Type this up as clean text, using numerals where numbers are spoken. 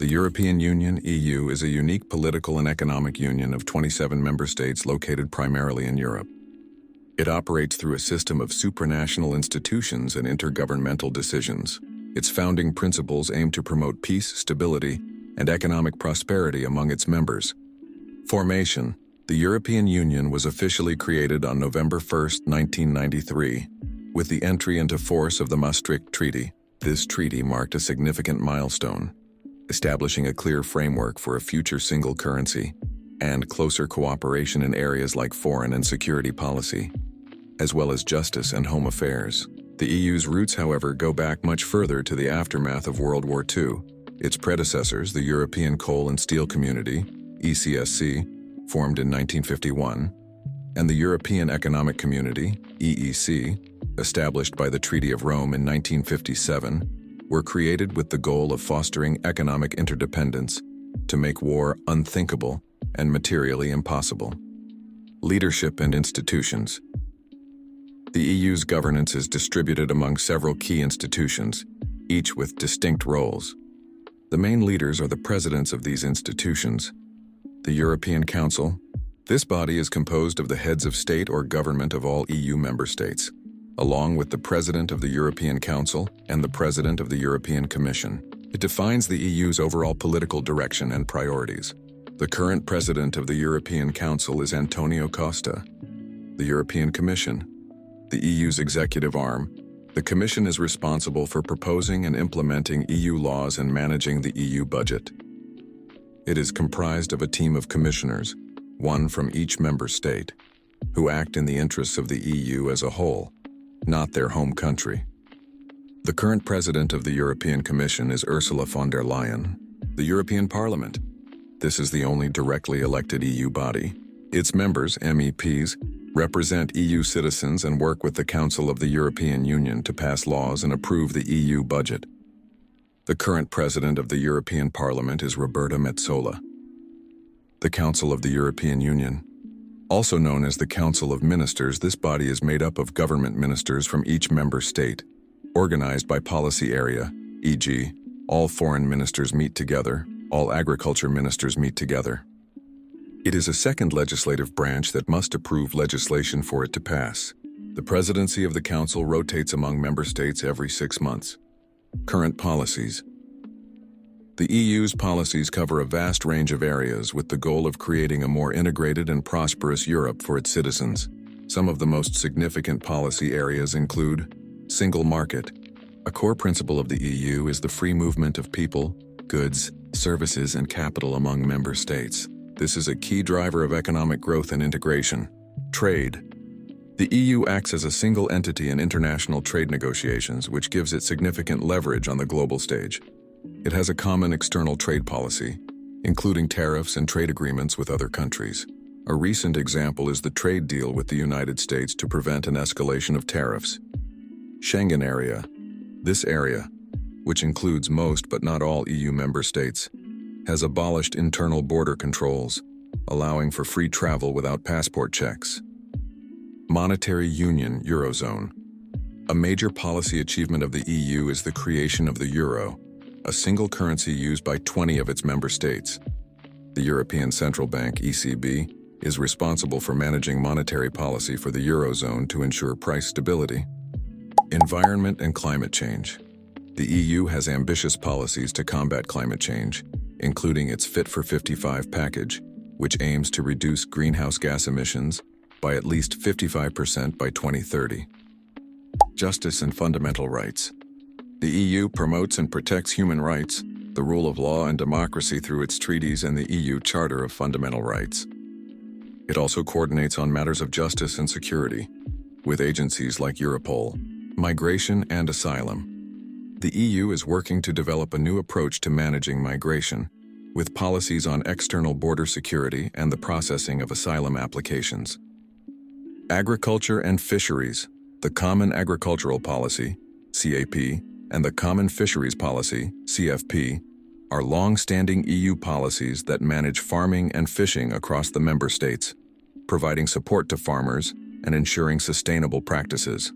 The European Union, EU, is a unique political and economic union of 27 member states located primarily in Europe. It operates through a system of supranational institutions and intergovernmental decisions. Its founding principles aim to promote peace, stability, and economic prosperity among its members. Formation. The European Union was officially created on November 1, 1993, with the entry into force of the Maastricht Treaty. This treaty marked a significant milestone, establishing a clear framework for a future single currency and closer cooperation in areas like foreign and security policy, as well as justice and home affairs. The EU's roots, however, go back much further to the aftermath of World War II. Its predecessors, the European Coal and Steel Community, ECSC, formed in 1951, and the European Economic Community, EEC, established by the Treaty of Rome in 1957, were created with the goal of fostering economic interdependence to make war unthinkable and materially impossible. Leadership and institutions. The EU's governance is distributed among several key institutions, each with distinct roles. The main leaders are the presidents of these institutions. The European Council. This body is composed of the heads of state or government of all EU member states, along with the President of the European Council and the President of the European Commission. It defines the EU's overall political direction and priorities. The current President of the European Council is Antonio Costa. The European Commission. The EU's executive arm. The Commission is responsible for proposing and implementing EU laws and managing the EU budget. It is comprised of a team of commissioners, one from each member state, who act in the interests of the EU as a whole, not their home country. The current President of the European Commission is Ursula von der Leyen. The European Parliament. This is the only directly elected EU body. Its members, MEPs, represent EU citizens and work with the Council of the European Union to pass laws and approve the EU budget. The current President of the European Parliament is Roberta Metsola. The Council of the European Union. Also known as the Council of Ministers, this body is made up of government ministers from each member state, organized by policy area, e.g., all foreign ministers meet together, all agriculture ministers meet together. It is a second legislative branch that must approve legislation for it to pass. The presidency of the Council rotates among member states every 6 months. Current policies. The EU's policies cover a vast range of areas with the goal of creating a more integrated and prosperous Europe for its citizens. Some of the most significant policy areas include single market. A core principle of the EU is the free movement of people, goods, services, and capital among member states. This is a key driver of economic growth and integration. Trade. The EU acts as a single entity in international trade negotiations, which gives it significant leverage on the global stage. It has a common external trade policy, including tariffs and trade agreements with other countries. A recent example is the trade deal with the United States to prevent an escalation of tariffs. Schengen area. This area, which includes most but not all EU member states, has abolished internal border controls, allowing for free travel without passport checks. Monetary Union, Eurozone. A major policy achievement of the EU is the creation of the euro, a single currency used by 20 of its member states. The European Central Bank, ECB, is responsible for managing monetary policy for the eurozone to ensure price stability. Environment and climate change. The EU has ambitious policies to combat climate change, including its Fit for 55 package, which aims to reduce greenhouse gas emissions by at least 55% by 2030. Justice and fundamental rights. The EU promotes and protects human rights, the rule of law and democracy through its treaties and the EU Charter of Fundamental Rights. It also coordinates on matters of justice and security, with agencies like Europol, migration and asylum. The EU is working to develop a new approach to managing migration, with policies on external border security and the processing of asylum applications. Agriculture and fisheries. The Common Agricultural Policy, CAP, and the Common Fisheries Policy, CFP, are long-standing EU policies that manage farming and fishing across the member states, providing support to farmers and ensuring sustainable practices.